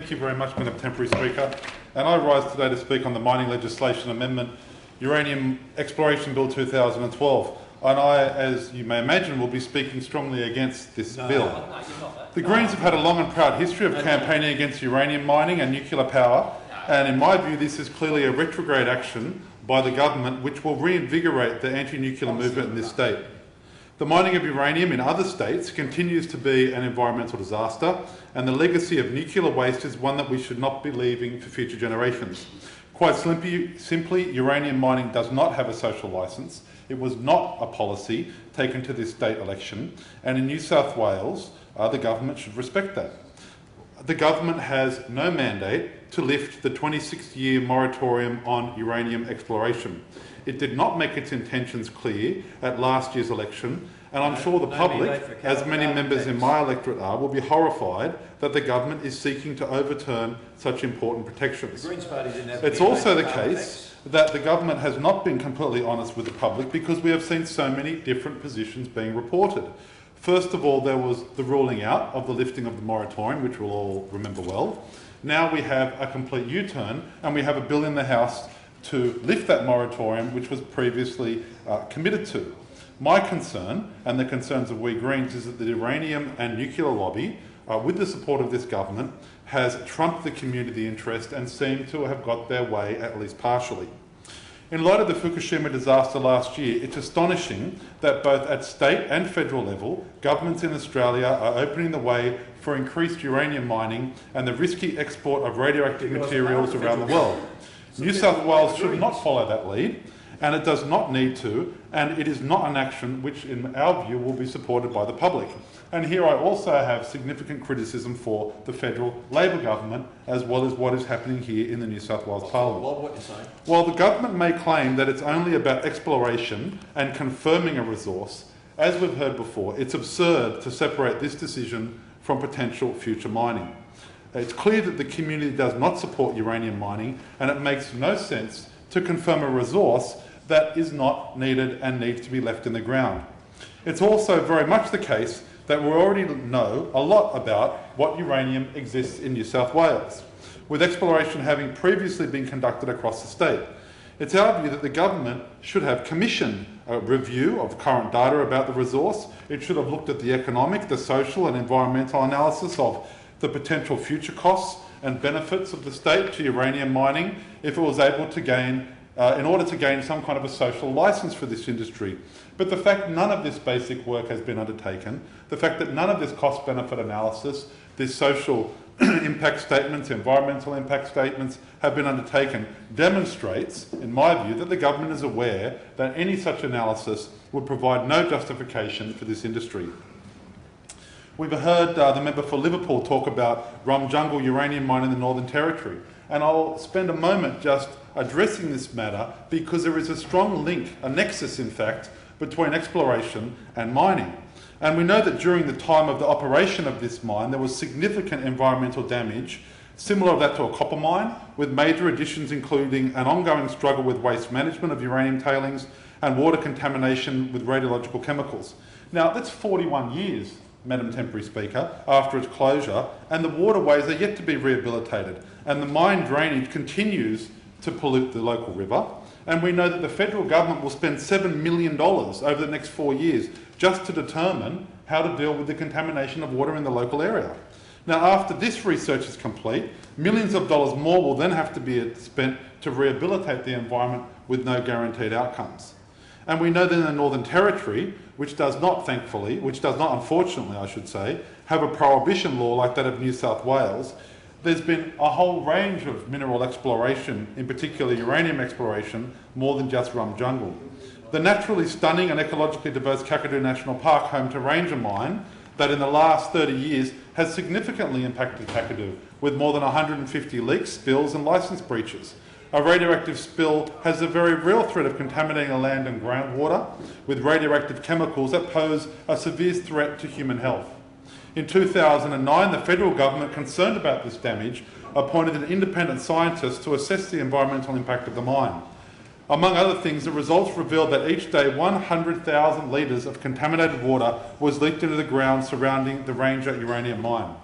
Thank you very much, Madam Temporary Speaker. And I rise today to speak on the Mining Legislation Amendment, Uranium Exploration Bill 2012. And I, as you may imagine, will be speaking strongly against this bill. The Greens have had a long and proud history of campaigning against uranium mining and nuclear power, and in my view this is clearly a retrograde action by the government which will reinvigorate the anti-nuclear movement in this state. The mining of uranium in other states continues to be an environmental disaster, and the legacy of nuclear waste is one that we should not be leaving for future generations. Quite simply, uranium mining does not have a social licence. It was not a policy taken to this state election, and in New South Wales, the government should respect that. The government has no mandate to lift the 26-year moratorium on uranium exploration. It did not make its intentions clear at last year's election, and I'm sure the public, as many members in my electorate are, will be horrified that the government is seeking to overturn such important protections. It's also the case that the government has not been completely honest with the public because we have seen so many different positions being reported. First of all, there was the ruling out of the lifting of the moratorium, which we'll all remember well. Now we have a complete U-turn, and we have a bill in the House to lift that moratorium, which was previously committed to. My concern, and the concerns of we Greens, is that the uranium and nuclear lobby, with the support of this government, has trumped the community interest and seem to have got their way, at least partially. In light of the Fukushima disaster last year, it's astonishing that both at state and federal level, governments in Australia are opening the way for increased uranium mining and the risky export of radioactive materials around the world. New South Wales should not follow that lead, and it does not need to, and it is not an action which, in our view, will be supported by the public. And here I also have significant criticism for the federal Labor government, as well as what is happening here in the New South Wales Parliament. While the government may claim that it's only about exploration and confirming a resource, as we've heard before, it's absurd to separate this decision from potential future mining. It's clear that the community does not support uranium mining, and it makes no sense to confirm a resource that is not needed and needs to be left in the ground. It's also very much the case that we already know a lot about what uranium exists in New South Wales, with exploration having previously been conducted across the state. It's our view that the government should have commissioned a review of current data about the resource. It should have looked at the economic, the social and environmental analysis of the potential future costs and benefits of the state to uranium mining if it was able to gain, in order to gain some kind of a social licence for this industry. But the fact none of this basic work has been undertaken, the fact that none of this cost-benefit analysis, this social impact statements, environmental impact statements have been undertaken, demonstrates, in my view, that the government is aware that any such analysis would provide no justification for this industry. We've heard the member for Liverpool talk about Rum Jungle uranium mine in the Northern Territory, and I'll spend a moment just addressing this matter because there is a strong link, a nexus in fact, between exploration and mining. And we know that during the time of the operation of this mine there was significant environmental damage, similar to that to a copper mine, with major additions including an ongoing struggle with waste management of uranium tailings and water contamination with radiological chemicals. Now that's 41 years, Madam Temporary Speaker, after its closure, and the waterways are yet to be rehabilitated, and the mine drainage continues to pollute the local river. And we know that the federal government will spend $7 million over the next 4 years just to determine how to deal with the contamination of water in the local area. Now, after this research is complete, millions of dollars more will then have to be spent to rehabilitate the environment with no guaranteed outcomes. And we know that in the Northern Territory, which does not, unfortunately, I should say, have a prohibition law like that of New South Wales, there's been a whole range of mineral exploration, in particular uranium exploration, more than just Rum Jungle. The naturally stunning and ecologically diverse Kakadu National Park, home to Ranger Mine, that in the last 30 years has significantly impacted Kakadu, with more than 150 leaks, spills and licence breaches. A radioactive spill has a very real threat of contaminating the land and groundwater with radioactive chemicals that pose a severe threat to human health. In 2009, the federal government, concerned about this damage, appointed an independent scientist to assess the environmental impact of the mine. Among other things, the results revealed that each day 100,000 litres of contaminated water was leaked into the ground surrounding the Ranger uranium mine.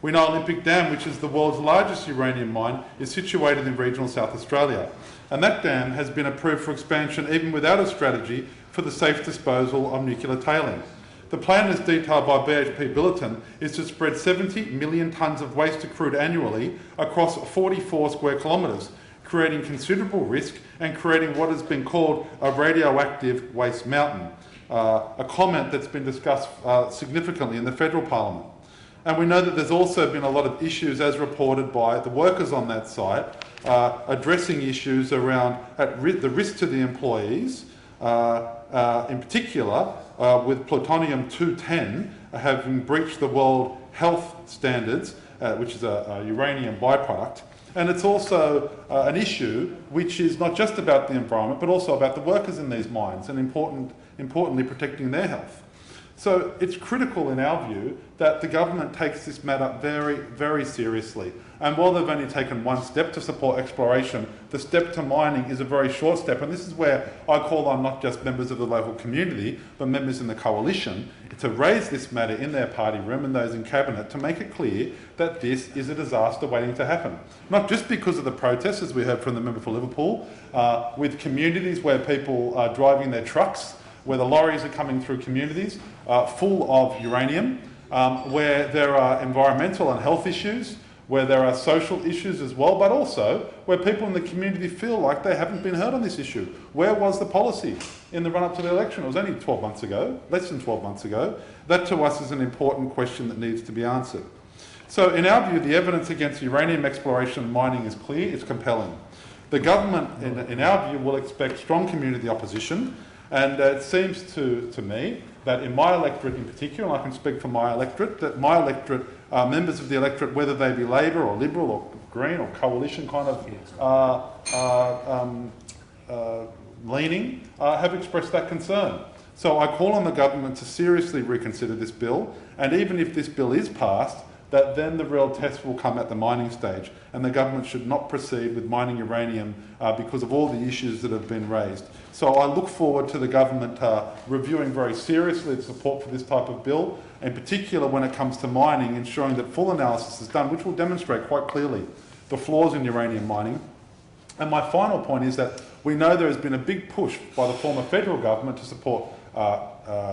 We know Olympic Dam, which is the world's largest uranium mine, is situated in regional South Australia. And that dam has been approved for expansion even without a strategy for the safe disposal of nuclear tailings. The plan, as detailed by BHP Billiton, is to spread 70 million tonnes of waste to crude annually across 44 square kilometres, creating considerable risk and creating what has been called a radioactive waste mountain, a comment that's been discussed significantly in the federal parliament. And we know that there's also been a lot of issues, as reported by the workers on that site, addressing issues around the risk to the employees, in particular with plutonium-210 having breached the World Health Standards, which is a uranium byproduct. And it's also an issue which is not just about the environment, but also about the workers in these mines and importantly protecting their health. So it's critical in our view that the government takes this matter very, very seriously. And while they've only taken one step to support exploration, the step to mining is a very short step. And this is where I call on not just members of the local community, but members in the coalition to raise this matter in their party room and those in cabinet to make it clear that this is a disaster waiting to happen. Not just because of the protests, as we heard from the member for Liverpool, with communities where people are driving their trucks, where the lorries are coming through communities full of uranium, where there are environmental and health issues, where there are social issues as well, but also where people in the community feel like they haven't been heard on this issue. Where was the policy in the run-up to the election? It was only 12 months ago, less than 12 months ago. That to us is an important question that needs to be answered. So in our view, the evidence against uranium exploration and mining is clear, it's compelling. The government, in our view, will expect strong community opposition. And it seems to me that in my electorate in particular, and I can speak for my electorate, that my electorate, members of the electorate, whether they be Labor or Liberal or Green or Coalition kind of leaning, have expressed that concern. So I call on the government to seriously reconsider this bill, and even if this bill is passed, that then the real test will come at the mining stage, and the government should not proceed with mining uranium because of all the issues that have been raised. So I look forward to the government reviewing very seriously the support for this type of bill, in particular when it comes to mining, ensuring that full analysis is done, which will demonstrate quite clearly the flaws in uranium mining. And my final point is that we know there has been a big push by the former federal government to support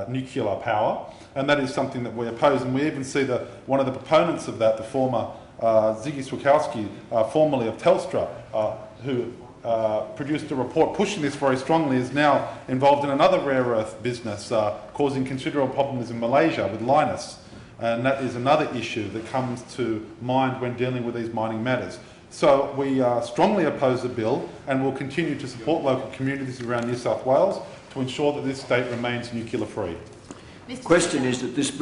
nuclear power, and that is something that we oppose. And we even see that one of the proponents of that, the former Ziggy Swikowski, formerly of Telstra, who produced a report pushing this very strongly, is now involved in another rare earth business, causing considerable problems in Malaysia with Linus. And that is another issue that comes to mind when dealing with these mining matters. So we strongly oppose the bill and will continue to support local communities around New South Wales to ensure that this state remains nuclear free. The question is that this bill